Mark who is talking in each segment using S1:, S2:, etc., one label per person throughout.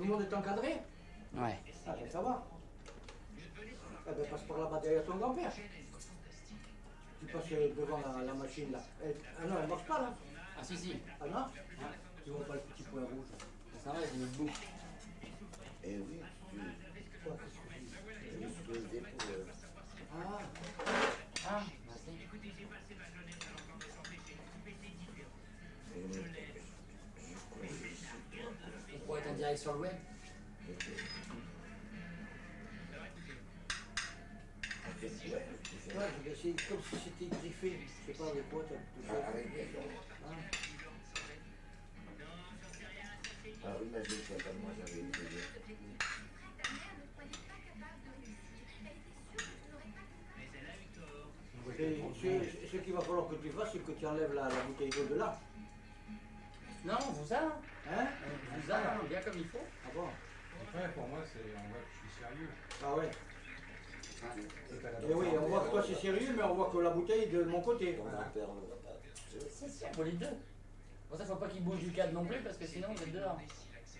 S1: Tout le monde est encadré?
S2: Ouais.
S1: Ah ben ça va. Eh ben passe par là-bas derrière ton grand-père. Tu passes devant la machine là. Ah non, elle marche pas là.
S2: Ah si, si.
S1: Ah non? Tu vois pas le petit point rouge.
S2: Ça va, j'ai mis debout.
S3: Et oui,
S1: Quoi,
S3: tu peux lever pour le...
S1: Ah,
S2: Ah, merci. On pourrait être en direct sur le web.
S1: ouais, c'est comme si c'était griffé. Je sais pas avec quoi, tout ça.
S3: Avec des gens.
S1: Ah.
S3: Alors imagine-toi comme moi j'avais eu des
S1: Ce qu'il va falloir que tu fasses, c'est que tu enlèves la bouteille d'eau de là.
S2: Non, on vous a.
S1: Hein?
S2: On vous a, bien comme il faut.
S1: Ah bon?
S4: Après, pour moi, on voit que je suis sérieux.
S1: Ah ouais.
S4: C'est à la
S1: Et oui, on voit que toi c'est sérieux, mais on voit que la bouteille de mon côté.
S3: Ton grand-père ne va pas.
S2: Si, si, on voit les deux. Pour ça, faut pas qu'il bouge du cadre non plus, parce que sinon, vous êtes dehors.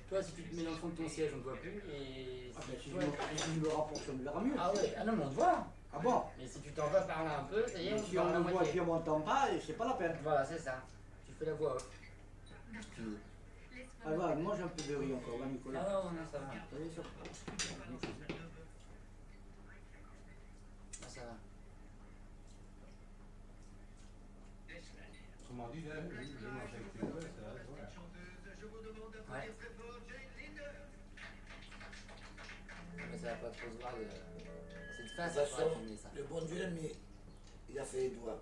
S2: Toi, si tu te mets dans le fond de ton siège, on ne te voit plus. Et
S1: Ah ben si
S2: toi-
S1: je me rapproche, on me verra mieux.
S2: Ah ouais, ah non, mais on te voit.
S1: Ah bon?
S2: Mais si tu t'en vas par là un peu, ça y est,
S1: Mais
S2: on te
S1: si
S2: voit
S1: on
S2: à la
S1: me voit
S2: moitié.
S1: puis on m'entend pas, c'est pas la peine.
S2: Voilà, c'est ça. Tu fais la voix off.
S1: Ah va, mange un peu de riz encore, va
S2: Ah
S1: Nicolas.
S2: non, non, ça va.
S1: Allez, ça va.
S2: Ah, ça va.
S4: Autrement dit, là, je mange avec les nouvelles, ça va, voilà.
S2: Ouais. Mais ça va pas trop se voir de cette
S3: De
S2: face,
S3: toute
S2: ça va
S3: façon,
S2: filmer ça.
S3: le bon Dieu, il a fait les doigts.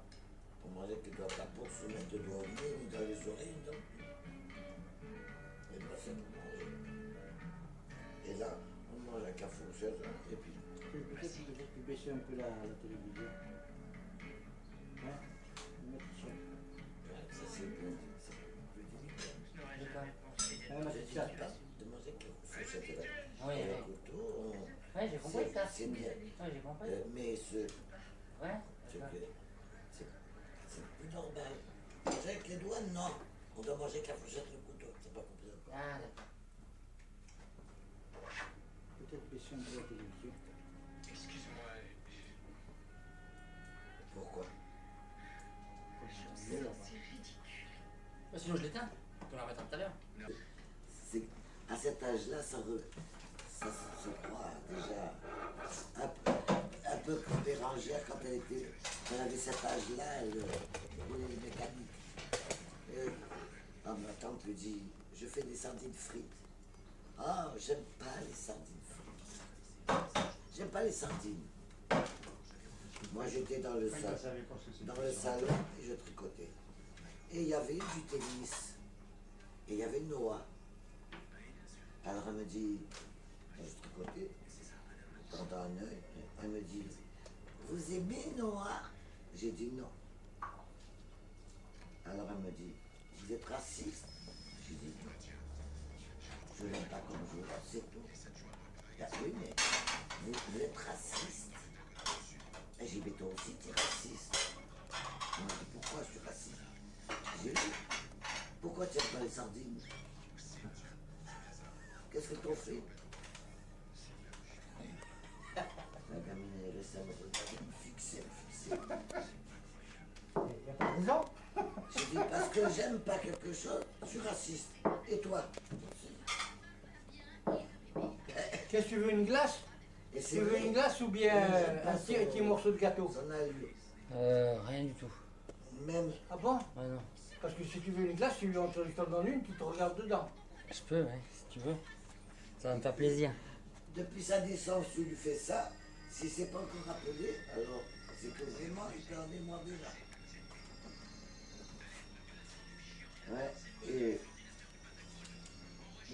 S3: Pour manger avec les doigts pas pour se mettre le doigt au nez, ni dans les oreilles, ni dans le cul. Les doigts, c'est pour manger. Et là, on mange avec la fourchette, et puis...
S1: Peut-être que tu baisser un peu la télévision. Hein? Mettre ça.
S3: Ça, c'est bon, c'est plus délicat.
S2: D'accord.
S1: Hein, ma
S3: Je
S1: petite
S3: dis
S1: chatte.
S3: pas de manger avec la fourchette, là.
S2: Oui,
S3: Et
S2: oui.
S3: le couteau,
S2: Ouais, j'ai compris ça.
S3: c'est bien.
S2: Ouais, j'ai compris.
S3: Mais
S2: Ouais,
S3: c'est
S2: d'accord.
S3: que c'est plus normal. Manger avec les doigts, non. On doit manger avec la fourchette et le couteau. C'est pas compliqué.
S2: Ah, d'accord.
S1: Peut-être baisser un peu la télévision.
S3: Pourquoi?
S1: Mieux, là-bas.
S2: Bah, sinon, je l'éteins. On peut la remettre tout à l'heure.
S3: C'est à cet âge-là, ça se croit déjà un peu comme Bérangère quand elle avait cet âge-là, elle est mécanique. Ah, ma tante me dit, je fais des sardines frites. Ah, j'aime pas les sardines frites. J'aime pas les sardines. Moi, j'étais dans le salon et je tricotais. Et il y avait du tennis. Et il y avait Noah. Alors elle me dit, je tricotais, pendant un œil, elle me dit, vous aimez Noah? J'ai dit non. Alors elle me dit, vous êtes raciste? J'ai dit non. Je l'aime pas comme je vois, c'est tout. Ah oui, mais vous êtes raciste. Et j'ai dit, toi aussi, tu es raciste. Elle m'a dit, pourquoi je suis raciste? J'ai dit, pourquoi tu n'aimes pas les sardines? Qu'est-ce que t'en fais? La gamine est restée à me regarder, me fixer.
S1: Il n'y a pas de raison.
S3: J'ai dit, parce que j'aime pas quelque chose, je suis raciste. Et toi?
S1: Qu'est-ce que tu veux, une glace?
S3: Et
S1: Tu veux une glace ou bien un petit morceau de gâteau?
S3: Son allure.
S2: Rien du tout.
S3: Même,
S1: Ah bon?
S2: Ouais, non.
S1: Parce que si tu veux une glace, tu lui en te donnes une, tu te regardes dedans.
S2: Je peux, ouais, si tu veux. Ça va me faire plaisir.
S3: depuis sa naissance, tu lui fais ça. Si c'est pas encore rappelé, alors c'est que vraiment il peut en mémoire déjà. Ouais, et...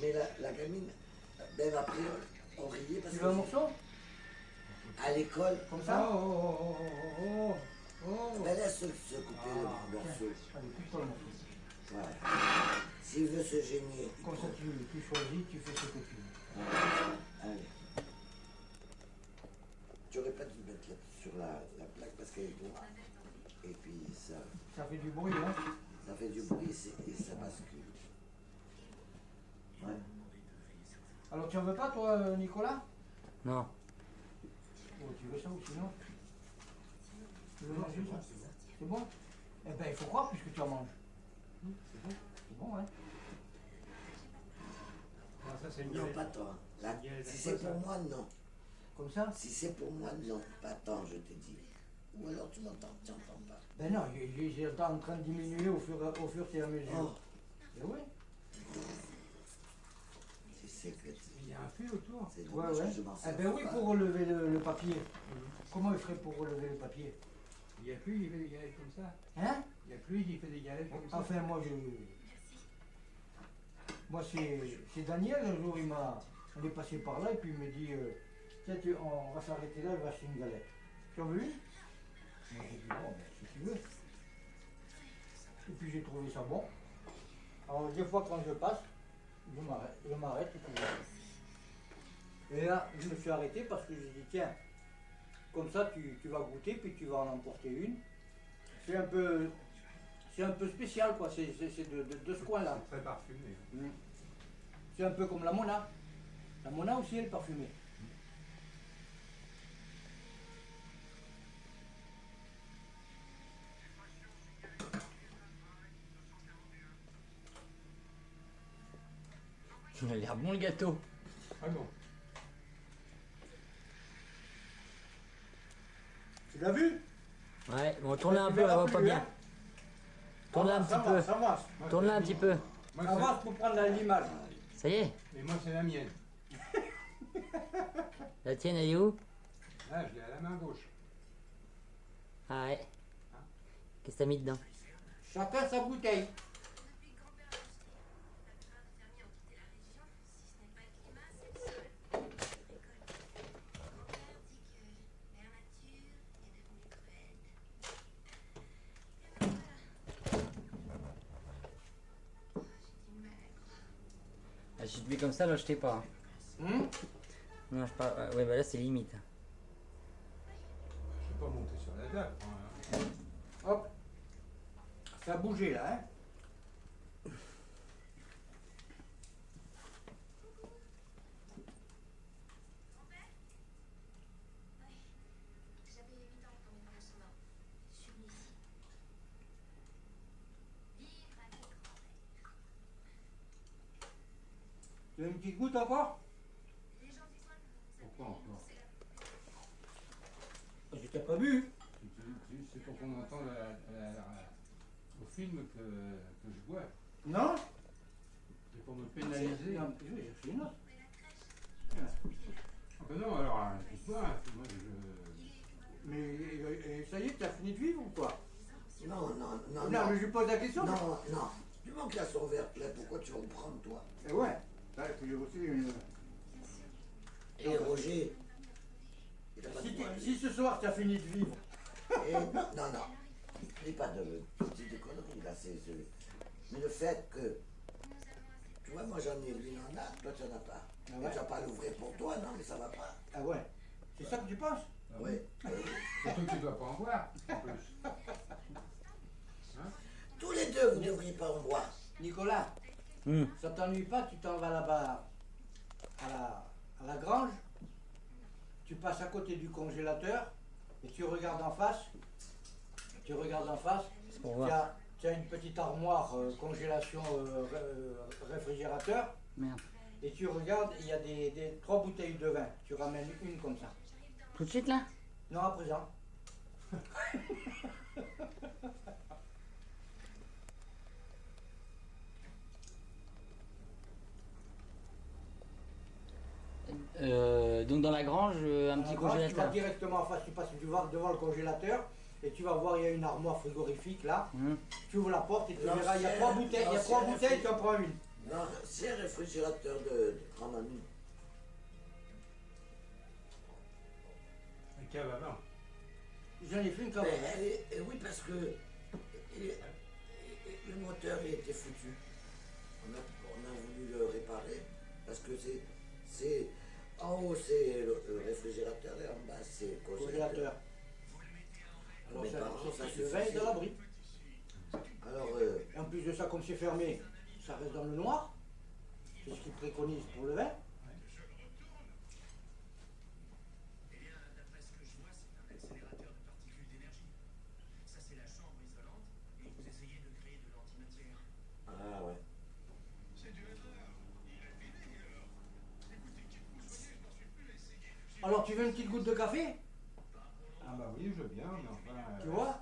S3: Mais la gamine, même après, on riait parce
S1: Tu veux un morceau?
S3: à l'école,
S1: Comme ça?
S3: elle laisse se couper le morceau.
S1: Allez, coupe-toi le morceau.
S3: Voilà. S'il veut se gêner, il
S1: Comme ça,
S3: prend.
S1: tu choisis, tu fais ce que tu veux.
S3: Allez. Tu aurais pas dû mettre sur la plaque parce qu'elle est droite. Et puis ça
S1: Ça fait du bruit, hein?
S3: fait du bruit et ça bascule. Ouais.
S1: Alors tu en veux pas toi Nicolas?
S2: Non.
S1: Oh, tu veux ça ou sinon? Tu veux manger ça? C'est bon? Eh ben il faut croire puisque tu en manges.
S4: C'est bon.
S1: C'est bon hein?
S4: Non, ça c'est
S3: Non,
S4: miel.
S3: pas tant. Là,
S4: Il y a
S3: si
S4: des
S3: c'est
S4: fois,
S3: pour
S4: ça.
S3: moi, non.
S1: Comme ça?
S3: Si c'est pour moi, non. Pas tant, je te dis. Ou alors tu m'entends, tu n'entends pas.
S1: Ben non, j'ai le temps en train de diminuer au fur et à mesure.
S3: Oh,
S1: Eh oui.
S3: tu sais que
S4: Il y a un fil autour.
S3: c'est
S1: Ouais,
S3: dommage
S1: ouais.
S3: que je m'en
S1: Eh
S3: sers
S1: ben oui,
S3: pas.
S1: pour relever le papier. Comment il ferait pour relever le papier?
S4: Il y a plus, il fait des galettes comme ça.
S1: Hein?
S4: Il y a plus, il fait des galettes comme ça.
S1: Enfin, moi c'est Daniel, un jour, on est passé par là et puis il me dit, tiens, on va s'arrêter là, il va acheter une galette. Tu en veux une? Moi j'ai dit, bon, ben, si tu veux. Et puis j'ai trouvé ça bon. Alors des fois quand je passe, je m'arrête et puis voilà. Et là, je me suis arrêté parce que j'ai dit, tiens, comme ça tu vas goûter puis tu vas en emporter une. C'est un peu spécial quoi, c'est de ce coin-là.
S4: C'est très parfumé.
S1: Mm. C'est un peu comme la Mona. La Mona aussi elle est parfumée.
S2: Il a l'air bon le gâteau.
S4: Ah bon.
S1: Tu l'as vu?
S2: Ouais, bon, tourne-la un
S1: Tu
S2: peu, elle
S1: verras
S2: va pas
S1: plus,
S2: bien.
S1: hein.
S2: Tourne-la un
S1: Ça
S2: petit
S1: va,
S2: peu.
S1: ça va.
S4: Moi,
S2: Tourne-la
S4: c'est-
S2: un petit peu.
S4: Moi,
S1: Avance pour prendre l'image.
S2: Ça y est,
S4: Et moi, c'est la mienne.
S2: la tienne elle est où?
S4: Là, je l'ai à la main gauche.
S2: Ah ouais. Qu'est-ce que t'as mis dedans?
S1: Chacun sa bouteille.
S5: Depuis que grand-père Justin, la plupart des fermiers ont quitté la région, si ce n'est pas le climat, c'est le sol. Grand-père dit que mère nature est devenue cruelle. Et voilà. Oh, j'ai du mal à croire.
S2: Ah, si tu te mets comme ça, là je t'ai pas.
S1: Hum?
S2: Non, je parle. Ouais, bah là c'est limite.
S4: Je suis pas monté sur la table. Hein.
S1: Hop. Ça a bougé là, hein?
S5: Oui, j'avais 8 ans quand mes parents sont morts. Je suis venue ici. Vivre avec grand-père.
S1: Tu veux une petite goutte encore?
S5: Les gens du coin nous
S4: Pourquoi
S5: appellent
S4: encore?
S5: c'est la
S1: Je t'ai pas vu.
S4: C'est pour qu'on entende au film que je bois.
S1: Non?
S4: C'est pour me pénaliser.
S1: Non, je vais chercher une autre.
S4: Ah ben non, alors, écoute-moi, moi je...
S1: Mais ça y est, tu as fini de vivre ou quoi?
S3: Non, non, non,
S1: Non,
S3: non.
S1: mais je pose la question.
S3: Non, non. Tu manques la son verte là, pourquoi tu vas me prendre toi?
S1: Eh ouais. Là, et puis j'ai aussi une...
S3: Et Roger, il a pas de droit.
S1: Si ce soir tu as fini de vivre,
S3: Et non, non, non. Il n'est pas de petites conneries là, mais le fait que, tu vois, moi j'en ai, lui il en a, toi tu n'en as pas.
S1: Ah
S3: Et
S1: ouais.
S3: tu vas pas l'ouvrir pour toi, non, mais ça va pas.
S1: ah ouais. C'est ça que tu penses?
S4: Ah
S3: Oui.
S4: Surtout que tu dois pas en boire, en plus.
S3: Tous les deux, vous ne devriez pas en boire.
S1: Nicolas,
S2: Hum.
S1: ça t'ennuie pas, tu t'en vas là-bas à la grange, tu passes à côté du congélateur et tu regardes en face,
S2: C'est pour voir.
S1: tu as une petite armoire congélation réfrigérateur
S2: Merde.
S1: et tu regardes, il y a des 3 bouteilles de vin, tu ramènes une comme ça.
S2: Tout de suite là?
S1: Non, à présent.
S2: Donc dans la grange, un petit
S1: À la grange, tu vas
S2: congélateur.
S1: directement en face, tu passes devant le congélateur et tu vas voir, il y a une armoire frigorifique là.
S2: Hum.
S1: Tu ouvres la porte et tu
S3: L'ancien-
S1: verras, il y a 3 bouteilles,
S3: l'ancien
S1: tu en prends une.
S3: Non, c'est un réfrigérateur de grand mamie.
S4: Un cave à vin.
S1: J'en ai fait une quand
S3: Mais
S1: même.
S3: oui, parce que le moteur il était foutu. On a voulu le réparer parce que c'est en haut c'est le réfrigérateur et en bas c'est le congélateur.
S1: Congélateur. Alors
S3: Mes
S1: ça,
S3: parents, ça
S1: le
S3: suffisait.
S1: vin est dans l'abri.
S3: Alors,
S1: Et en plus de ça, comme c'est fermé, ça reste dans le noir. C'est ce qu'ils préconisent pour le vin. tu veux une petite goutte de café?
S4: Ah bah oui, je veux bien, mais enfin...
S1: Tu vois?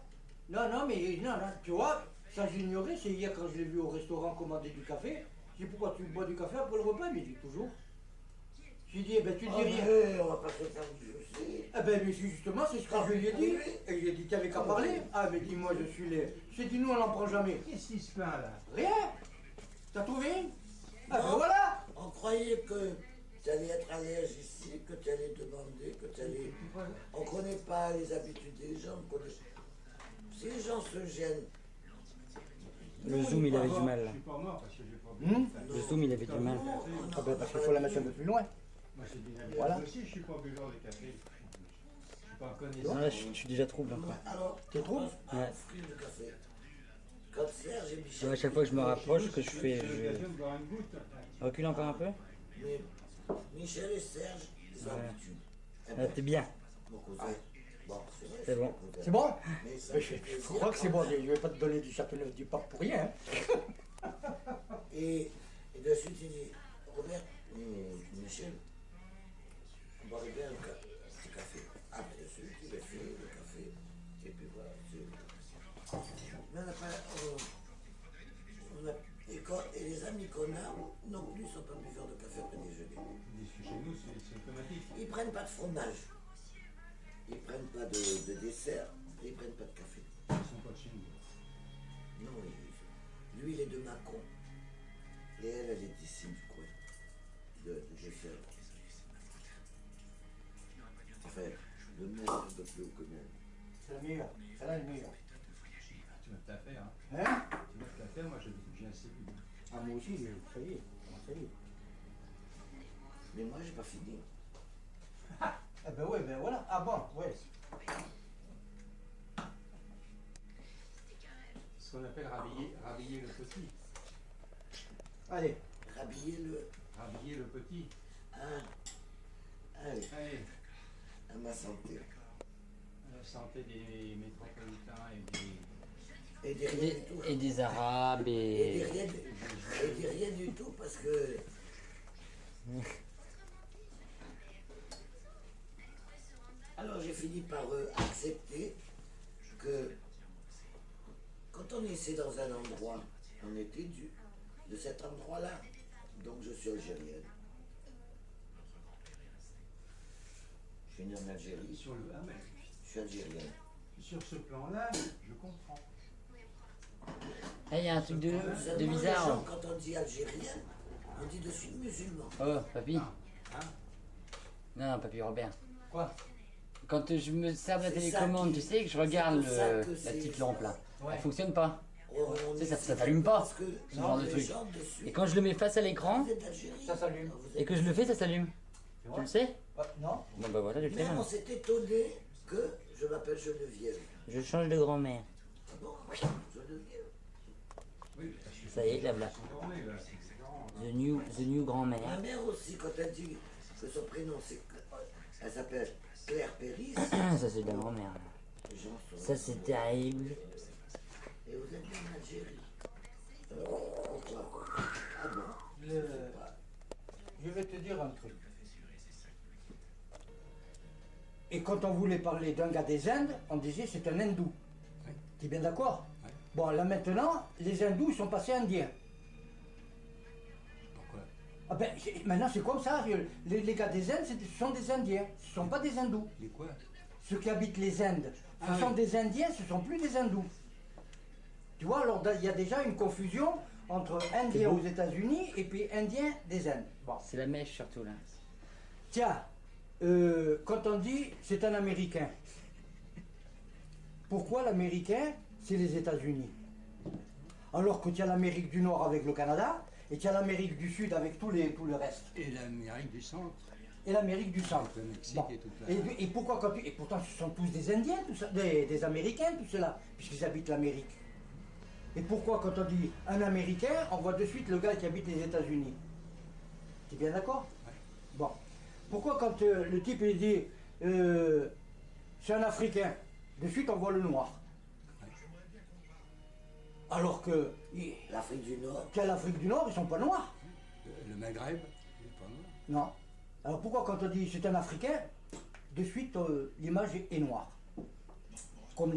S1: Non, non, mais non, non, tu vois, ça j'ignorais, c'est hier quand je l'ai vu au restaurant commander du café. J'ai dit pourquoi tu bois du café après le repas? Il m'a dit toujours. J'ai dit, eh ben tu dis rien.
S3: mais on va pas se faire du jeu.
S1: Eh ben mais justement, c'est ce que je lui ai dit. Et il a dit, t'avais qu'à parler. Ah, mais dis-moi, je suis les. J'ai dit, nous on n'en prend jamais.
S4: Qu'est-ce qui se plaint là?
S1: Rien. T'as trouvé une? Ah ben
S3: Non.
S1: voilà.
S3: On croyait que tu allais être à l'aise ici, que tu allais demander, que tu allais... On ne connaît pas les habitudes des gens. Si les gens se gênent...
S6: Le zoom, il avait du mal
S4: Je
S6: là.
S4: suis pas mort parce que j'ai pas
S1: Hmm.
S6: Le zoom, il avait du mal.
S1: Ah ben parce qu'il faut la mettre un peu plus loin.
S4: Moi j'ai des amis
S1: Voilà.
S4: aussi, je suis pas buveur de café. Je suis pas un connaisseur.
S6: Non, là, je suis déjà trouble encore.
S3: Alors,
S1: Tu trouves?
S6: Ouais.
S3: fruit de café. Quand Serge et Michel...
S6: À chaque fois que je me rapproche, que je fais.
S4: J'ai
S6: Je
S4: l'occasion de boire une goutte.
S6: recule encore un peu.
S3: Mais Michel et Serge, ils ont
S6: Ouais.
S3: l'habitude.
S6: Ah, t'es bien.
S3: Mon cousin. Bon, c'est vrai.
S6: C'est bon.
S3: mon cousin.
S1: C'est bon?
S3: Mais ça
S1: Mais
S3: fait
S1: je
S3: plaisir.
S1: crois que c'est bon. Je vais pas te donner du Châteauneuf du Pape pour rien. Hein.
S3: Et de suite, il dit, Robert, Michel, on boirait bien un petit café. Ah, bien sûr, il a fait le café. Et puis voilà. Mais on n'a pas... et les amis qu'on a non plus sont pas buveurs de café après déjeuner.
S4: Chez nous, c'est automatique.
S3: Ils prennent pas de fromage. Ils prennent pas de dessert. Et ils prennent pas de café.
S4: Ils sont pas de chez nous.
S3: Non, lui, il est de Mâcon. Et elle est d'ici, du coin. De Gessel. Enfin, le mot est un peu plus haut que même.
S1: C'est la meilleure. Celle-là est meilleure.
S4: Tu vas te la faire, hein.
S1: Hein?
S4: Tu vas te la faire, moi j'ai assez bu.
S1: Ah, moi aussi, ça y est. Ça y est.
S3: Mais moi, j'ai pas fini.
S1: Eh ben ouais, ben voilà. Ah bon, ouais.
S4: Ce qu'on appelle rhabiller le petit.
S1: Allez.
S3: Rhabiller le...
S4: petit.
S3: Allez,
S4: Allez,
S3: à ma santé.
S4: à la santé des métropolitains
S3: Et des rien du tout.
S6: Et des arabes
S3: Et
S6: et.
S3: des rien du tout parce que... Alors j'ai fini par accepter que quand on essaie dans un endroit, on était de cet endroit-là. Donc je suis algérienne. Je suis né en Algérie,
S4: sur le. Ah, mais
S3: je suis algérienne.
S4: sur ce plan-là, je comprends.
S6: Ah, il y a un truc de
S3: Seulement les gens,
S6: bizarre.
S3: quand on dit algérienne, on dit de suite musulman.
S6: Oh, papy.
S4: Hein?
S6: Non, papy Robert.
S1: Quoi?
S6: Quand je me sers de la
S3: C'est ça
S6: télécommande,
S3: qui-
S6: tu sais, que je regarde
S3: c'est pour ça que
S6: la
S3: c'est-
S6: petite lampe là.
S1: Ouais.
S6: Elle fonctionne pas.
S3: On
S6: Tu sais,
S3: est-
S6: ça s'allume pas,
S3: parce que
S6: ce genre de
S3: les
S6: truc.
S3: gens dessus,
S6: Et quand je le mets face à l'écran
S3: vous êtes d'Algérie.
S1: Ça s'allume.
S3: Vous
S6: et
S3: êtes-
S6: que je le fais, ça s'allume.
S1: Tu
S6: Tu le sais?
S1: Ah, non?
S6: Bon bah voilà, je le fais
S3: Même on
S6: maintenant.
S3: s'est étonné que je m'appelle Geneviève.
S6: Je change de grand-mère.
S3: Ah bon? Geneviève.
S4: Oui, parce que
S6: Ça y est, la voilà.
S4: ils sont tournés, là, c'est différent.
S6: The new
S3: Ma
S6: grand-mère.
S3: mère aussi, quand elle dit que son prénom c'est... Elle s'appelle Claire Péris.
S6: Ça c'est de la grand-mère.
S3: Les gens sont...
S6: Ça c'est terrible.
S3: Et vous êtes en Algérie. Pourquoi? Ah bon?
S1: Je vais te dire un truc. Et quand on voulait parler d'un gars des Indes, on disait c'est un hindou.
S4: Oui.
S1: Tu es bien d'accord?
S4: Oui.
S1: Bon, là maintenant, les hindous ils sont passés indiens.
S4: Pourquoi?
S1: Ah ben, maintenant c'est comme ça. Les gars des Indes, ce sont des Indiens. Ce ne sont pas des hindous.
S4: Les quoi?
S1: Ceux qui habitent les Indes, ce
S4: Ah
S1: sont
S4: oui.
S1: des Indiens, ce ne sont plus des hindous. Tu vois, alors il y a déjà une confusion entre Indiens
S6: beau.
S1: aux États-Unis et puis Indiens des Indes. Bon.
S6: C'est la mèche surtout là.
S1: Tiens, quand on dit c'est un Américain, pourquoi l'Américain c'est les États-Unis? Alors que tu as l'Amérique du Nord avec le Canada et tu as l'Amérique du Sud avec tout le reste.
S4: Et l'Amérique du Centre,
S1: Et l'Amérique du Centre.
S4: le Mexique
S1: Bon.
S4: et toute la...
S1: Et pourquoi quand tu... Et pourtant ce sont tous des Indiens, tout ça, des Américains, tout cela, puisqu'ils habitent l'Amérique. Et pourquoi quand on dit un Américain, on voit de suite le gars qui habite les États-Unis? Tu es bien d'accord?
S4: Ouais.
S1: Bon. Pourquoi quand le type il dit c'est un Africain, de suite on voit le noir?
S4: Ouais.
S1: Alors que
S3: L'Afrique du Nord.
S1: qu'à l'Afrique du Nord, ils sont pas noirs.
S4: Le Maghreb, il est pas loin.
S1: Non. Alors pourquoi quand on dit c'est un Africain, de suite, l'image est noire. Comme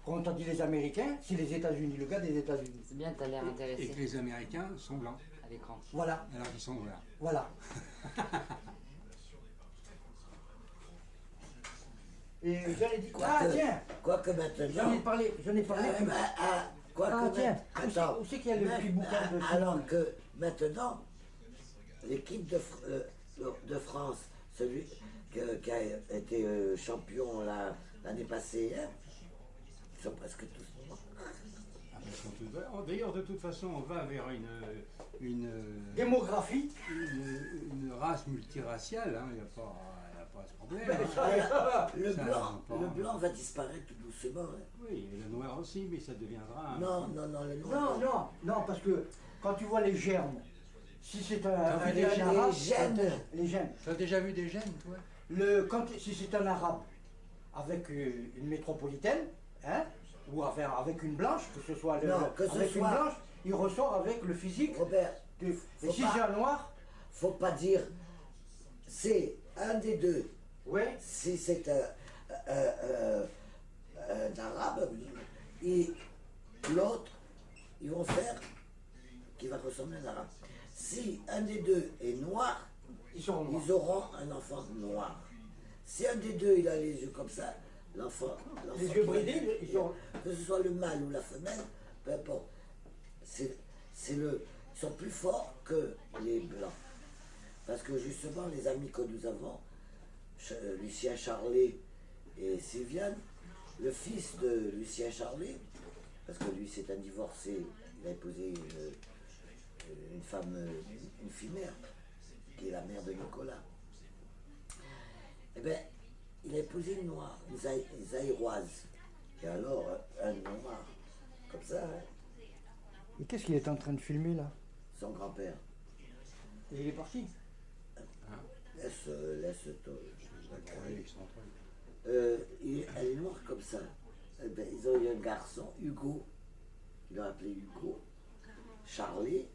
S1: quand on dit les Américains, c'est les États-Unis, le gars des États-Unis.
S6: C'est bien, t'as l'air
S4: Et
S6: intéressé
S4: que les Américains sont blancs,
S6: à l'écran.
S1: Voilà,
S4: alors qu'ils sont noirs.
S1: voilà. Et j'en ai dit, ah tiens,
S3: Quoique
S1: j'en ai
S3: maintenant.
S1: parlé,
S3: Quoique
S1: Ah tiens,
S3: attends.
S1: où c'est qu'il y a le petit bouquin de
S3: Alors que maintenant, l'équipe de France, celui qui a été champion l'année passée, hein, ils sont presque tous noirs.
S4: Ah, ben, ils sont tous verts. Oh, d'ailleurs, de toute façon, on va vers une
S1: démographie.
S4: race multiraciale, hein. Il n'y a pas ce problème.
S1: Ben,
S4: hein.
S1: ça,
S3: Le blanc va disparaître tout doucement. Hein.
S4: Oui, et le noir aussi, mais ça deviendra.
S3: Non, le noir.
S1: non, parce que quand tu vois les germes, si c'est
S4: T'as
S1: un
S4: vu
S3: les
S1: arabe,
S3: gènes.
S1: les gènes.
S4: Tu as déjà vu des gènes, toi?
S1: Si c'est un arabe avec une métropolitaine, hein, ou enfin, avec une blanche, que ce soit
S3: Non, que ce
S1: avec une
S3: soit-
S1: blanche, il ressort avec le physique.
S3: Robert,
S1: Et
S3: faut
S1: si
S3: pas-
S1: c'est un noir,
S3: faut pas dire c'est un des deux.
S1: ouais,
S3: Si c'est un arabe, et l'autre, ils vont faire qui va ressembler à un arabe. Si un des deux est noir,
S1: ils seront noirs.
S3: ils auront un enfant noir. Si un des deux il a les yeux comme ça, l'enfant.
S1: Les yeux
S3: qui va
S1: bridés,
S3: naître,
S1: ils sont-
S3: que ce soit le mâle ou la femelle, peu importe. Ils sont plus forts que les blancs. Parce que justement, les amis que nous avons, Lucien Charlet et Sylviane, le fils de Lucien Charlet, parce que lui c'est un divorcé, il a épousé une femme, une fille mère, qui est la mère de Nicolas. Eh bien, il a épousé une noire, une zaïroise. Et alors, un noir, comme ça, hein,
S1: Mais qu'est-ce qu'il est en train de filmer là?
S3: son grand-père.
S1: Il est parti.
S3: Laisse-toi.
S4: Oui, ils sont entre
S3: Elle est noire comme ça. Eh ben, ils ont eu un garçon, Hugo. Ils l'ont appelé Hugo. Charlie.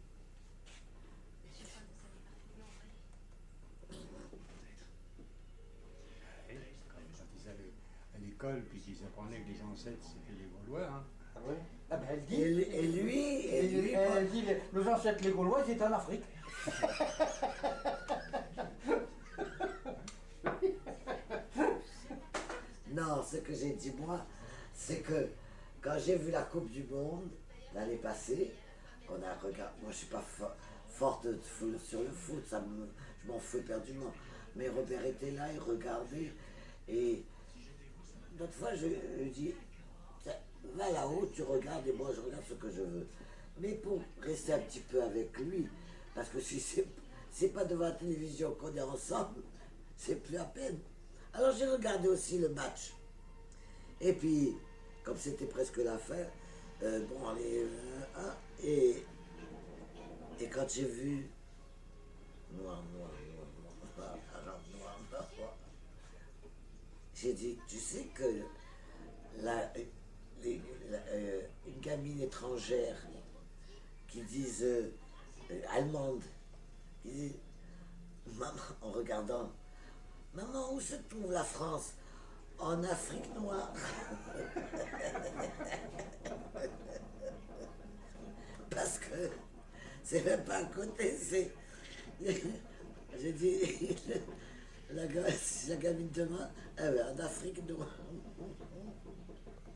S4: Oui, quand ils allaient à l'école, puis qu'ils apprenaient que les ancêtres c'était les Gaulois. Hein.
S1: Ah ouais. Ah ben elle dit.
S3: Et lui,
S1: Elle dit nos ancêtres les Gaulois ils étaient en Afrique.
S3: non, ce que j'ai dit moi, c'est que quand j'ai vu la Coupe du Monde l'année passée, on a regardé. Moi, je suis pas forte sur le foot, je m'en fous éperdument. Mais Robert était là, il regardait, et d'autres fois, je dis, tiens, va là-haut, tu regardes, et moi, je regarde ce que je veux. Mais pour rester un petit peu avec lui, parce que si c'est pas devant la télévision qu'on est ensemble, c'est plus à peine. Alors j'ai regardé aussi le match. Et puis, comme c'était presque la fin, bon, allez, et quand j'ai vu noir, arabe, noir, j'ai dit, tu sais que une gamine étrangère qui disent allemande, qui dit, maman, en regardant, maman, où se trouve la France? En Afrique noire. Parce que c'est même pas à côté, c'est. J'ai dit, la gamine demande, ah ben, en Afrique noire.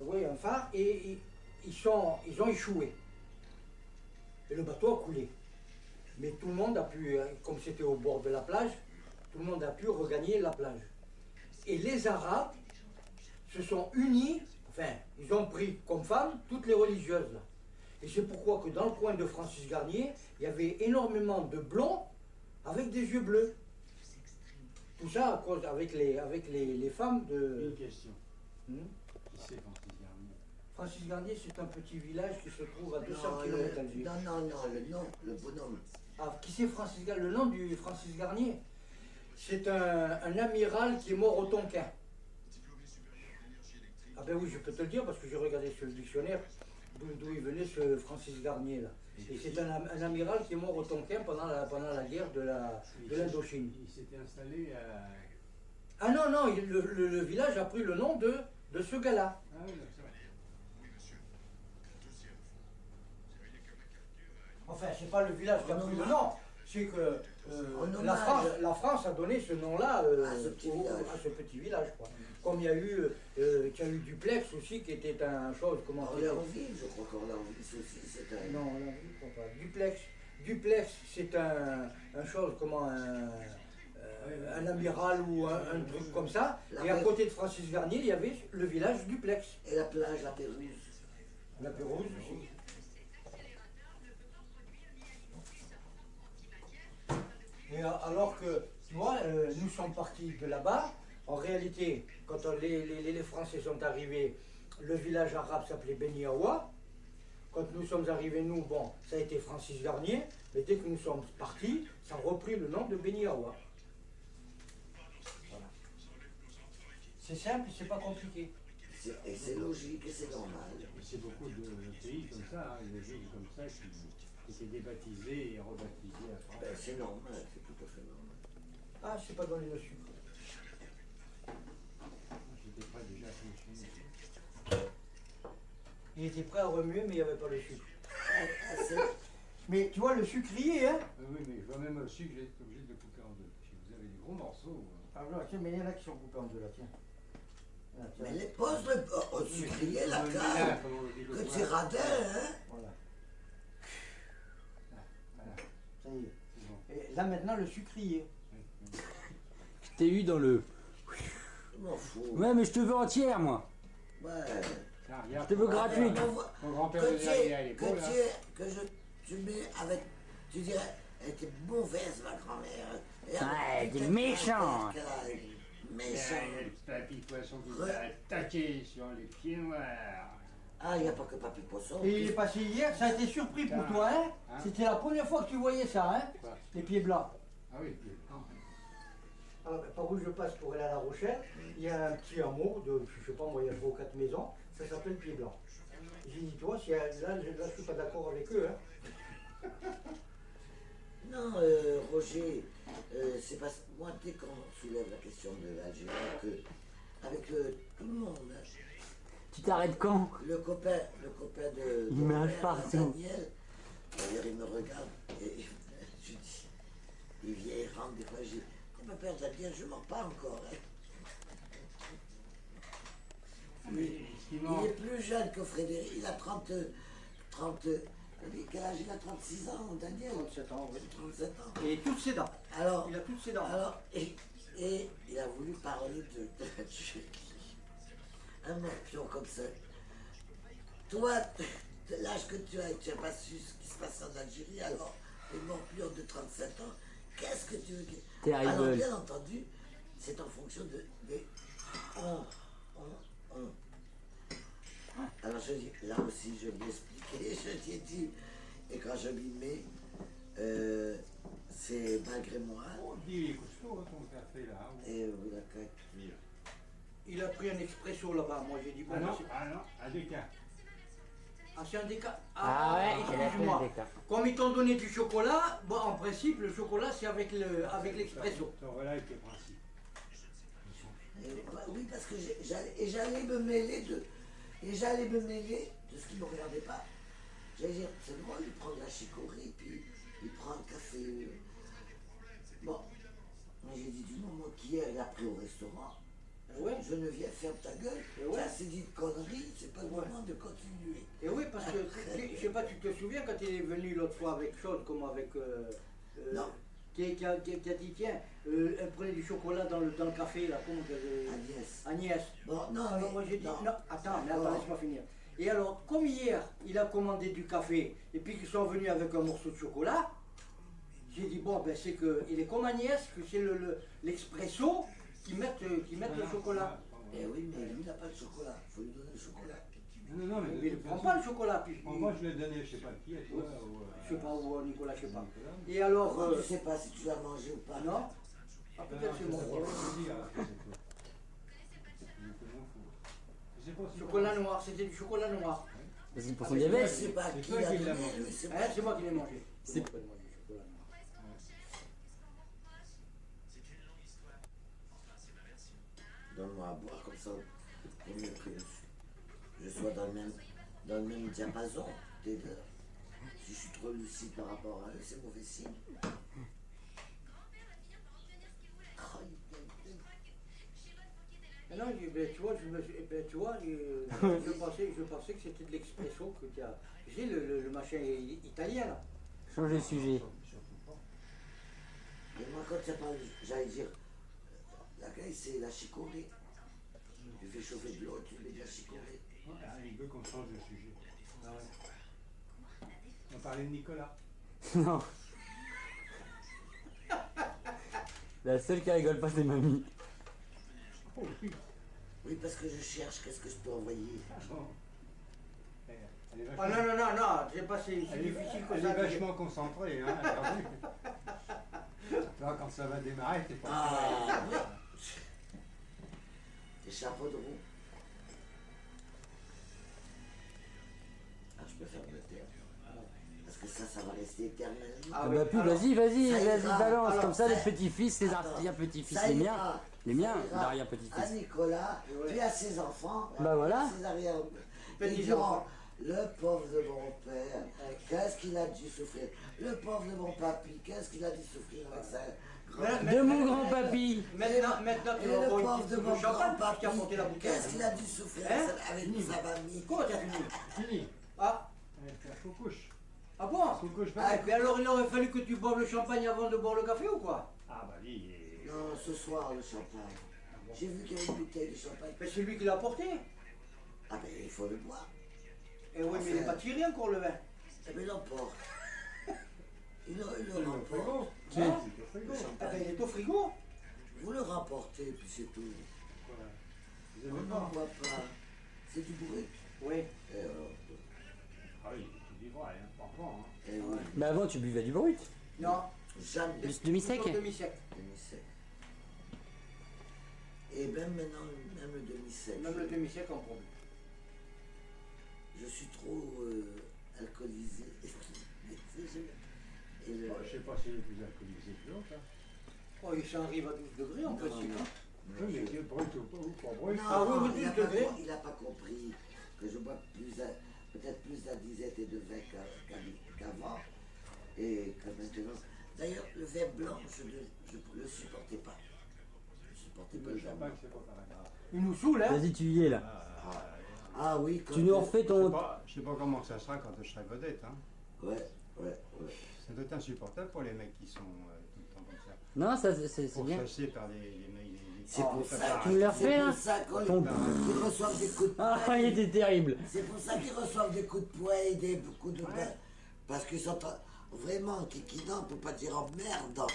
S1: Oui, enfin, et ils ont échoué. Et le bateau a coulé. Mais tout le monde a pu, comme c'était au bord de la plage, tout le monde a pu regagner la plage. Et les Arabes se sont unis, enfin, ils ont pris comme femmes toutes les religieuses là. Et c'est pourquoi que dans le coin de Francis Garnier, il y avait énormément de blonds avec des yeux bleus. Tout ça à cause avec les femmes de.
S4: Une question.
S1: Hmm?
S4: Qui c'est Francis Garnier?
S1: Francis Garnier, c'est un petit village qui se trouve à 200
S3: Non,
S1: km d'Alger.
S3: non, le nom, le bonhomme.
S1: Ah, qui c'est Francis Garnier? Le nom du Francis Garnier, c'est un amiral qui est mort au Tonkin. Ah ben oui, je peux te le dire parce que j'ai regardé sur le dictionnaire d'où il venait ce Francis Garnier là. Et c'est un amiral qui est mort au Tonkin pendant la guerre de l'Indochine.
S4: Il s'était installé
S1: Ah non, non, le village a pris le nom de ce gars-là.
S4: Ah oui, c'est vrai.
S1: Enfin, c'est pas le village qui a pris le nom, c'est que
S3: En
S1: la,
S3: hommage.
S1: France a donné ce nom-là
S3: À ce petit village.
S1: à ce petit village, quoi. Comme il y a eu Duplex aussi, qui était un chose, comment dire.
S3: Orléansville, je crois qu'Orléansville aussi, c'est un...
S1: Non, là, je ne crois pas. Duplex, c'est un chose, comment, un amiral ou un truc comme ça.
S3: La
S1: Et à
S3: Pé-
S1: côté de Francis Vernier, il y avait le village Duplex.
S3: Et la plage, la Pérouse.
S1: La Pérouse aussi. Et alors que, tu vois, nous sommes partis de là-bas. En réalité, quand les Français sont arrivés, le village arabe s'appelait Beni Awa. Quand nous sommes arrivés, nous, bon, ça a été Francis Garnier, mais dès que nous sommes partis, ça a repris le nom de Beni Awa. Voilà. C'est simple, c'est pas compliqué.
S3: Et c'est logique et c'est normal.
S4: Et c'est beaucoup de pays comme ça, hein, des villes comme ça qui étaient débaptisées et rebaptisées après.
S3: Ben, c'est normal, c'est tout à fait normal.
S1: Ah, c'est pas donné le sucre.
S4: J'étais prêt déjà à fonctionner.
S1: Il était prêt à remuer, mais il n'y avait pas le sucre.
S3: Ah, c'est...
S1: Mais tu vois, le sucrier, hein.
S4: Oui, mais je vois même aussi que j'ai été obligé de le couper en deux. Si vous avez des gros morceaux.
S1: Ah, voilà, tiens, mais il y en a qui sont coupés en deux, là, tiens. Là, tiens.
S3: Mais les poses au sucrier, la
S4: Comme
S3: cave,
S4: comme on le dit
S3: que
S4: l'autre
S3: tu
S4: fois.
S3: radin, hein.
S1: Voilà,
S4: Voilà,
S1: ça y est.
S4: c'est bon.
S1: Et là, maintenant, le sucrier.
S6: Je t'ai eu dans le.
S3: Je m'en fous.
S6: Ouais, mais je te veux entière, moi.
S3: Ouais.
S4: Tiens, regarde.
S6: Je te veux gratuite.
S4: Mon grand-père
S3: Que
S4: de
S3: tu
S4: derrière, il
S3: es,
S4: est beau là.
S3: tu mets avec, tu dirais, elle était mauvaise, ma grand-mère. Et avec
S6: Ouais,
S3: toute
S6: t'es
S3: cette
S6: méchant.
S3: caractère qu'elle a,
S4: Il y
S3: méchant.
S4: a le papy poisson qui t'a attaqué sur les pieds noirs.
S3: Ah, il n'y a pas que Papy Poisson.
S1: Et il est passé hier, ça a été surpris pour
S4: Putain.
S1: toi, hein.
S4: Hein?
S1: C'était la première fois que tu voyais ça, hein.
S4: Quoi?
S1: Les pieds blancs.
S4: Ah oui, puis, non.
S1: Alors, par où je passe pour aller à La Rochelle, il y a un petit hameau de, je sais pas moi, il y a 3 ou 4 maisons, ça s'appelle Pied Blanc. J'ai dit, toi, si, là, je suis pas d'accord avec eux, hein.
S3: Non, Roger, c'est parce que moi, dès qu'on soulève la question de l'Algérie, que, avec tout le monde, hein,
S6: Tu t'arrêtes quand?
S3: le copain de
S6: Il
S3: mon
S6: met un
S3: père,
S6: partout.
S3: Daniel, d'ailleurs, il me regarde et je dis, il vient, il rentre des fois, je dis, mon père, Daniel, je mens pas encore. Hein.
S4: Mais ce qui
S3: Il
S4: manque,
S3: est plus jeune que Frédéric, il a 30 quel âge il a 36 ans, Daniel
S1: 37 ans, oui.
S3: 37 ans.
S1: Et toutes ses dents.
S3: Alors,
S1: Il a toutes ses dents.
S3: alors et il a voulu parler de l'Algérie. Un morpion comme ça. Toi, de l'âge que tu n'as pas su ce qui se passe en Algérie, alors, les morpions de 37 ans, qu'est-ce que tu veux que...
S6: Terrible.
S3: Alors, bien entendu, c'est en fonction des... Alors, je dis, là aussi, je lui ai expliqué, je lui ai dit, et quand je m'y mets, c'est malgré moi,
S4: on dit, il est costaud hein, ton café là. Hein.
S3: et vous la cacture.
S1: Il a pris un expresso là-bas. Moi, j'ai dit, bon,
S4: Ah non,
S1: c'est-
S4: à déca.
S1: Ah, c'est un déca.
S6: Ah ouais, il a fait
S1: excuse-moi.
S6: un déca.
S1: Comme ils t'ont donné du chocolat, bon, en principe, le chocolat, c'est avec l'expresso.
S4: Ça voilà avec les principes.
S3: Oui, parce que j'allais me mêler de... Et j'allais me mêler de ce qui ne me regardait pas. J'allais dire, c'est drôle, il prend de la chicorée, puis il prend un café. Bon, mais j'ai dit, du moment qu'hier il a pris au restaurant,
S1: Ouais.
S3: Geneviève, ferme ta gueule,
S1: Ouais.
S3: tu as assez dit de conneries, c'est pas le
S1: Ouais.
S3: moment de continuer.
S1: Et oui, parce que, je sais pas, tu te souviens quand il est venu l'autre fois avec chose, comme avec...
S3: Non.
S1: Qui a dit, tiens, elle prenait du chocolat dans le café, là, comment
S3: Agnès.
S1: Agnès.
S3: Bon, non,
S1: Alors
S3: mais...
S1: moi j'ai dit, non, attends, mais
S3: D'accord.
S1: attends, laisse-moi finir. Et alors, comme hier, il a commandé du café, et puis qu'ils sont venus avec un morceau de chocolat, j'ai dit, bon, ben c'est que, il est comme Agnès, que c'est l'expresso qui mettent le chocolat.
S3: Eh oui, mais lui, il n'a pas de chocolat, il faut lui donner le chocolat.
S4: Non, mais
S1: Mais il ne prend pas le chocolat, puis
S4: Moi, je l'ai donné, je sais pas qui, à toi.
S1: je sais pas où, Nicolas, je sais pas.
S4: Nicolas.
S1: Et alors,
S3: Comment tu sais pas si tu l'as mangé ou pas?
S1: non, ah, peut-être c'est mon rôle. Chocolat noir, c'était du chocolat noir.
S6: Vas-y pour son
S1: Ah, mais
S3: Je
S6: diabète.
S3: sais pas
S4: C'est
S3: qui
S4: toi
S3: l'a
S4: qui l'as
S3: donné,
S4: mangé.
S3: lui, c'est
S1: Hein,
S3: pas...
S1: c'est moi qui l'ai mangé.
S6: C'est-
S1: moi qui l'ai mangé, du chocolat noir.
S3: boire comme ça, pour mieux que je sois dans le même diapason des deux. Si je suis trop lucide par rapport à eux, c'est mauvais signe.
S1: Mais non, ben, tu vois, ben, tu vois, je pensais que c'était de l'expresso que tu as. Tu sais, le machin italien là.
S6: Change de sujet.
S3: Et moi, quand ça parle, j'allais dire, la caille, c'est la chicorée. Tu fais chauffer de l'eau, tu mets de la chicorée.
S4: Ah, il veut qu'on change de sujet. On parlait de Nicolas.
S6: Non. La seule qui rigole pas, c'est mamie.
S4: Oh oui.
S3: Oui, parce que je cherche, qu'est-ce que je peux envoyer.
S4: Ah bon. Elle est
S1: Ah
S4: vachement,
S1: non, c'est pas si
S4: elle est,
S1: difficile que
S4: elle
S1: ça.
S4: est vachement concentrée, hein. t'as vu. Tu vois, quand ça va démarrer, t'es pas
S3: Ah, oui. Des chapeaux de roue. Ah, je peux faire le terre. Parce que ça va rester éternellement.
S6: Ah
S1: oui,
S6: bah plus,
S1: alors,
S6: vas-y,
S3: ça ira.
S6: balance.
S3: Alors,
S6: Comme ça, les
S3: ça-
S6: petits-fils, les
S3: Attends,
S6: arrière-petits-fils,
S3: ça
S6: les
S3: ira.
S6: miens. Les miens,
S3: Ça ira
S6: l'arrière-petit-fils.
S3: à Nicolas, puis à ses enfants,
S6: Bah voilà.
S3: à ses arrière. Et
S1: Petits
S3: diront,
S1: enfants.
S3: le pauvre de mon père, qu'est-ce qu'il a dû souffrir. Le pauvre de mon papy, qu'est-ce qu'il a dû souffrir avec sa grand-mère.
S6: De mon grand-papy.
S1: Maintenant,
S3: Et
S1: tu vas
S3: le
S1: boire une
S3: pauvre de
S1: petite
S3: mon
S1: de champagne
S3: grand-papy,
S1: qui a monté la bouteille.
S3: qu'est-ce qu'il a dû souffrir
S1: Hein
S3: avec sa famille.
S1: Comment t'as fini?
S4: fini.
S1: Ah,
S4: Faut couche.
S1: ah bon?
S4: Faut couche
S1: Ah,
S4: pas.
S1: et puis alors il aurait fallu que tu boives le champagne avant de boire le café ou quoi?
S4: Ah bah lui, il est...
S3: Non, ce soir, le champagne. J'ai vu qu'il y avait une bouteille de champagne.
S1: Mais c'est lui qui l'a porté.
S3: Ah ben, il faut le boire.
S1: Et oui, mais il n'est pas tiré encore le vin.
S3: Eh ben, il l'emporte. Il le
S4: Il est au
S3: remporte.
S4: frigo.
S6: Qui
S4: Il est au
S3: Le
S4: frigo.
S1: Ah ben
S3: champagne.
S1: il est au frigo.
S3: Vous le remportez, puis c'est tout.
S4: Voilà. Vous
S3: On
S4: aimez
S3: n'en
S4: pas?
S3: voit pas. C'est du brut.
S1: Oui.
S3: Et alors,
S4: Ah oui, tu dis vrai, hein. Parfois, hein.
S3: eh oui.
S6: Mais avant, tu buvais du brut.
S1: Non.
S3: Jamais
S6: Demi-sec.
S1: Toujours demi-sec.
S3: demi-sec. Et même maintenant, même le demi-sec.
S1: Même le demi-sec en problème.
S3: Je suis trop alcoolisé. Et le...
S4: Bon, je sais pas s'il est plus alcoolisé que l'autre. Hein.
S1: Oh, il s'arrive à 12 degrés en
S3: Non,
S1: principe.
S3: non.
S4: Oui, mais qu'il brut ou pas brut.
S3: Non,
S1: Ah oui, oui,
S3: il n'a
S1: 12
S3: pas,
S1: degrés.
S3: il a pas compris que je bois peut-être plus à disette et de vin qu'avant. Et que maintenant. D'ailleurs, le vin blanc, je ne le supportais pas. Je ne supportais pas
S4: Le
S3: le vin
S4: champagne,
S3: blanc.
S4: c'est pas pareil.
S1: Il nous saoule, hein.
S6: Vas-y, tu y es là.
S3: Ah oui, quand
S6: Tu nous refais ton.
S4: Je sais pas comment ça sera quand je serai vedette. Hein.
S3: Ouais.
S4: Ça doit être insupportable pour les mecs qui sont tout le temps comme ça.
S6: Non, ça c'est
S4: Pour
S6: bien.
S4: chasser par les mecs.
S3: C'est pour ça.
S6: Tu me le refais
S3: C'est
S6: là
S3: pour ça
S6: Ton-
S3: qu'ils reçoivent des coups de
S6: Ah,
S3: poing.
S6: il était terrible.
S3: C'est pour ça qu'ils reçoivent des coups de poing et des coups de poing. Parce qu'ils sont vraiment kikinants, pour pas dire emmerdants.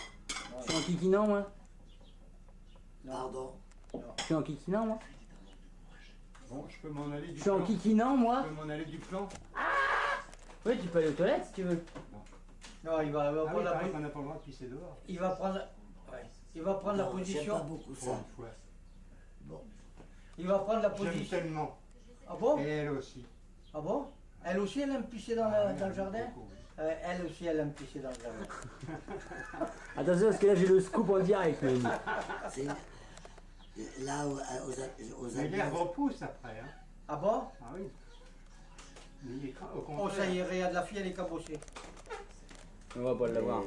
S6: Je suis en kikinant, moi.
S3: Pardon.
S6: Je suis en kikinant, moi.
S4: Bon, je peux m'en aller du
S6: Je suis en
S4: plan.
S6: kikinant, moi.
S4: Je peux m'en aller du plan.
S6: Oui, tu peux aller aux toilettes si tu veux.
S1: Non, il va
S4: Ah
S1: prendre
S4: oui,
S1: la
S4: pareil qu'on n'a pas le droit de pisser dehors.
S1: Il va prendre il va prendre la
S3: Non, j'aime pas
S1: position.
S3: beaucoup
S4: Pour
S3: ça.
S4: une fois.
S3: Bon.
S1: Il va prendre la
S4: J'aime
S1: position.
S4: tellement.
S1: Ah bon?
S4: Et elle aussi.
S1: Ah bon? Elle aussi, elle aime pisser dans,
S4: Ah,
S1: dans le jardin?
S4: beaucoup.
S1: Elle aussi, elle aime pisser dans le jardin.
S6: Attention, parce que là j'ai le scoop en direct, mamie.
S3: C'est là aux
S4: Mais l'herbe repousse après. Hein.
S1: Ah bon?
S4: Ah oui. Mais il est au
S1: Oh,
S4: contraire.
S1: ça y est, regarde, la fille, elle est cabossée.
S6: On va pas l'avoir.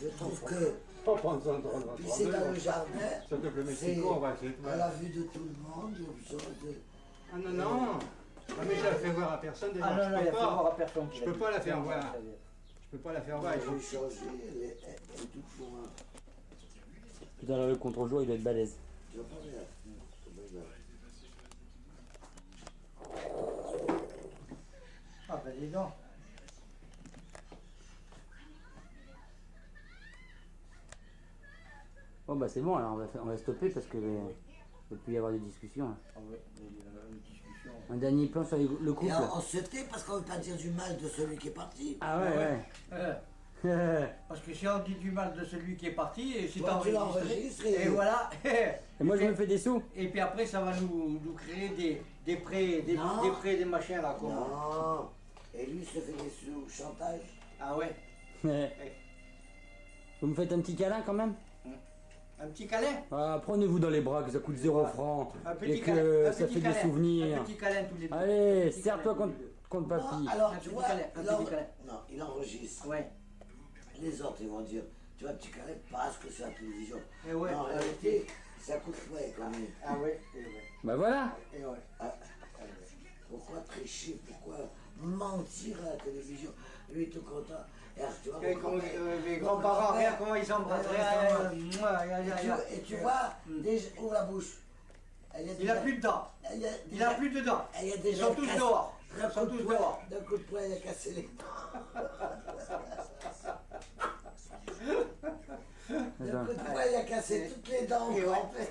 S3: Je trouve que
S4: Pas prendre ça dans
S3: pisser dans le jardin,
S4: Surtout que le
S3: c'est
S4: Mexico, on va essayer
S3: à la vue de tout le monde, il y a besoin de...
S4: Ah non, non. Ah, mais je la fais voir à personne déjà.
S1: Ah non, non, il
S4: je
S1: a
S4: peux
S1: fait voir
S4: pas.
S1: à personne.
S4: Je peux pas la faire voir. Je peux pas la faire voir. Il
S3: Je
S4: faut
S3: vais changer, elle est toute loin.
S6: Putain, là, le contre-jour, il doit être balèze.
S3: Tu vas pas bien.
S1: Ah ben dis donc.
S6: Bon, bah c'est bon, alors on va stopper parce que il ne peut plus y avoir de discussion. Là.
S1: Ah oui, il y a une discussion.
S6: Un dernier plan sur le couple.
S3: Et on se tait parce qu'on veut pas dire du mal de celui qui est parti.
S6: Ah ouais, ouais.
S1: Parce que si on dit du mal de celui qui est parti, et c'est
S3: Toi, tu l'as
S1: enregistré.
S3: enregistré.
S1: Et voilà.
S6: Et moi, je me fais des sous.
S1: Et puis après, ça va nous créer des prêts,
S3: Non.
S1: des prêts, des machins là. Comment.
S3: Non. Et lui se fait des sous chantage.
S1: Ah ouais.
S6: Vous me faites un petit câlin quand même?
S1: Un petit câlin.
S6: Ah, prenez-vous dans les bras que ça coûte 0 francs
S1: Un petit
S6: et
S1: câlin.
S6: que
S1: Un
S6: ça
S1: petit
S6: fait des
S1: câlin.
S6: souvenirs.
S1: Un petit câlin tous les deux.
S6: Allez,
S1: Un petit
S6: serre-toi
S1: câlin
S6: contre,
S1: tous les deux.
S6: contre
S3: Non,
S6: papy.
S3: alors,
S1: Un
S3: tu
S1: petit
S3: vois,
S1: câlin, un petit câlin.
S3: non, il enregistre.
S1: Ouais.
S3: Les autres, ils vont dire, tu vois, petit câlin parce que c'est la télévision.
S1: Et ouais.
S3: Mais en réalité, ça coûte ouais, quand même.
S1: Ah ouais. Et ouais.
S6: Bah voilà.
S1: Et ouais.
S3: Pourquoi tricher? Pourquoi mentir à la télévision? Lui, tout content. Et alors, tu vois,
S1: Et
S3: mon
S1: comment-
S3: grand-père-
S1: les grands-parents, regarde comment ils s'embrassent.
S3: Et tu vois, déjà, ouvre la bouche.
S1: Il a plus de dents. Il a plus de dents.
S3: Elle a
S1: Ils
S3: déjà
S1: sont tous
S3: cassé-
S1: dehors.
S3: D'un
S1: Ils sont
S3: coup de
S1: tous
S3: poing-
S1: dehors.
S3: d'un coup de poing, il a cassé les dents. D'un coup de poing, il a cassé toutes les dents au
S1: Et ouais.
S3: grand-père.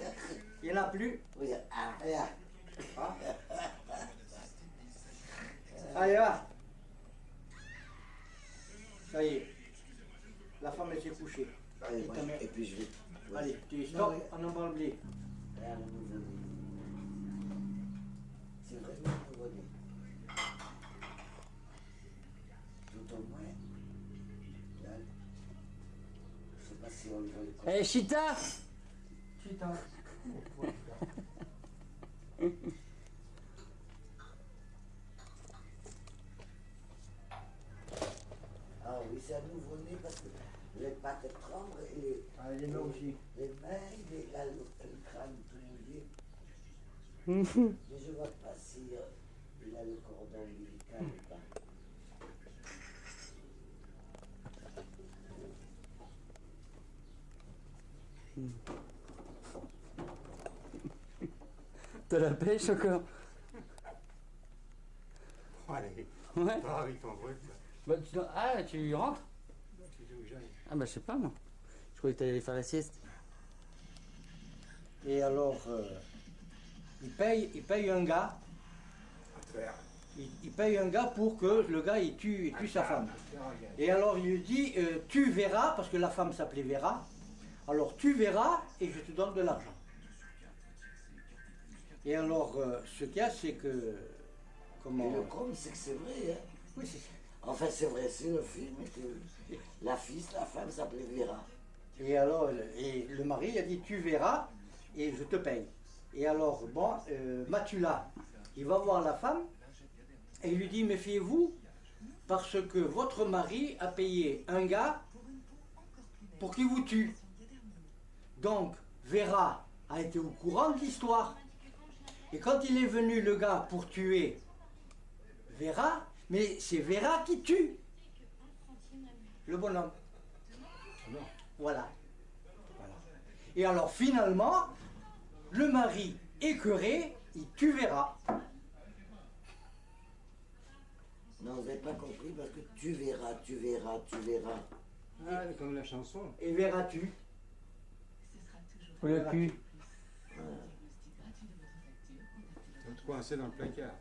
S1: Il n'y en a plus.
S3: Oui, ah, regarde.
S1: Allez, va. Ça y est. La femme, elle s'est couchée.
S3: Allez, moi, et puis je vais.
S1: Allez, tu stop, on en va oublier.
S3: Regarde, le nouveau-né. C'est vraiment un nouveau-né. Tout au moins, là, je sais pas si on le voit.
S6: Eh, Chita.
S1: Chita.
S3: Ah oui, c'est un nouveau-né parce que les pattes tremblent et les,
S1: Ah, les mains aussi.
S3: les mains, là, le crâne tout mouillé.
S6: Mhm.
S3: Mais je vois pas si il a le cordon ombilical ou pas.
S6: T'as la pêche encore?
S4: Bon, allez,
S6: Ouais.
S4: va avec ton truc. là.
S6: Bah, ah, tu rentres?
S4: Tu dis où j'aille.
S6: Ah bah je sais pas moi. Je croyais que t'allais aller faire la sieste.
S1: Et alors, il paye un gars. Il paye un gars pour que le gars il tue sa femme. Et alors il lui dit, tu verras, parce que la femme s'appelait Vera, alors tu verras et je te donne de l'argent. Et alors, ce qu'il y a, c'est que... Comment...
S3: Et le comble, c'est que c'est vrai. Hein.
S1: Oui, c'est...
S3: Enfin, c'est vrai, c'est le film. Que la femme s'appelait Vera.
S1: Et alors, et le mari a dit, tu verras et je te paye. Et alors, bon, Matula, il va voir la femme et il lui dit, méfiez-vous, parce que votre mari a payé un gars pour qu'il vous tue. Donc, Vera a été au courant de l'histoire. Et quand il est venu, le gars, pour tuer Vera, mais c'est Vera qui tue le bonhomme. Voilà. Voilà. Et alors, finalement, le mari écœuré, il tue Vera.
S3: Non, vous n'avez pas compris parce que tu verras, tu verras, tu verras.
S4: Ah, comme la chanson.
S1: Et Vera tue.
S6: Faut le cul.
S4: Tu vas te coincer dans le placard.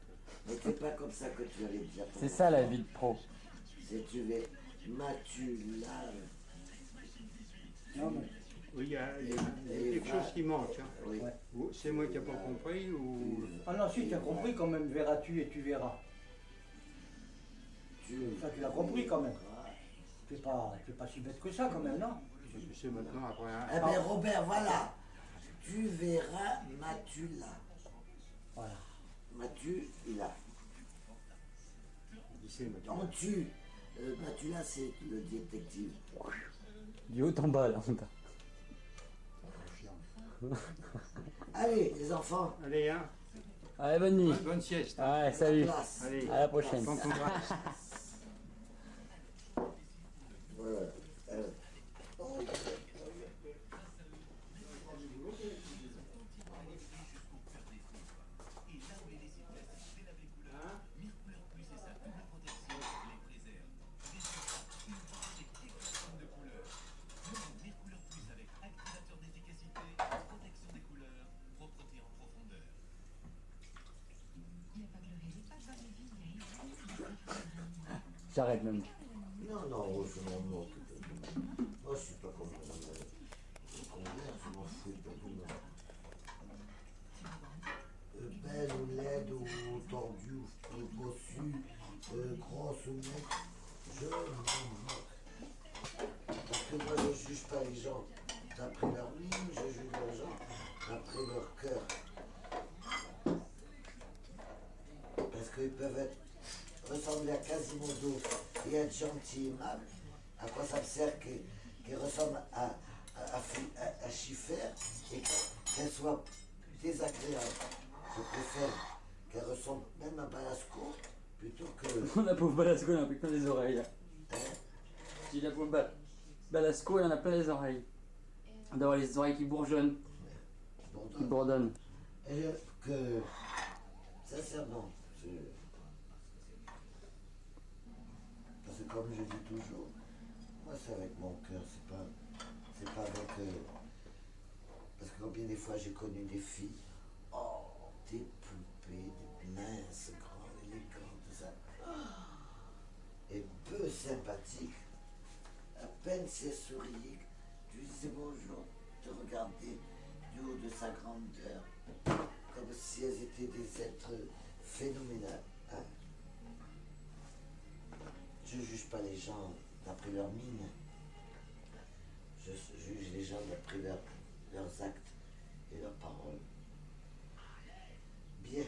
S3: Mais c'est pas comme ça que tu allais dire.
S6: C'est ça la vie de pro.
S3: C'est tu verras. Matula.
S1: Non, mais...
S4: Oui, il y a quelque chose qui manque. Hein.
S3: Oui.
S1: Ouais.
S4: Ou c'est moi qui n'ai pas compris ou.
S1: Ah non, si, tu as compris quand même, Vera tue et tu verras.
S3: Tu
S1: Ça, tu l'as compris quand même. Tu n'es pas si bête que ça quand même, non?
S4: Je sais maintenant après un.
S3: Eh bien, Robert, voilà. Tu verras Matula.
S1: Voilà.
S3: Matu, il a.
S4: Il sait maintenant.
S3: On tue. Matula, c'est le détective.
S6: Du haut en bas là.
S3: Allez, les enfants.
S4: Allez, hein.
S6: Allez, bonne nuit.
S4: Bonne sieste.
S6: Ouais, salut.
S3: Place.
S4: Allez,
S6: À la prochaine.
S4: prends ton bras.
S3: Voilà. Oh.
S6: J'arrête même.
S3: Non, non, je m'en moque. Moi, je suis pas comme combien, je m'en fous de tout le monde. Belle ou laide ou tordue ou bossue, grosse ou maigre, je m'en moque. Parce que moi, je juge pas les gens d'après leur mine, je juge les gens d'après leur cœur. Parce qu'ils peuvent ressembler à Quasimodo et être gentils et aimables. À quoi ça me sert qu'ils ressemblent à Schiffer et qu'elle soit désagréable? Je préfère qu'elle ressemble même à Balasco plutôt que...
S6: La pauvre Balasco, elle en a plein les oreilles.
S3: Hein?
S6: Si la pauvre Balasco, elle en a plein les oreilles. D'avoir les oreilles qui bourgeonnent, qui bourdonnent.
S3: Et que, sincèrement, parce que comme je dis toujours, moi c'est avec mon cœur, c'est pas avec... parce que combien des fois j'ai connu des filles, oh, des poupées, des minces, grandes, élégantes, tout ça, et peu sympathiques, à peine si elles souriaient, je lui disais bonjour, te regardais du haut de sa grandeur, comme si elles étaient des êtres phénoménal. Hein. Je ne juge pas les gens d'après leur mine. Je juge les gens d'après leurs actes et leurs paroles. Bien.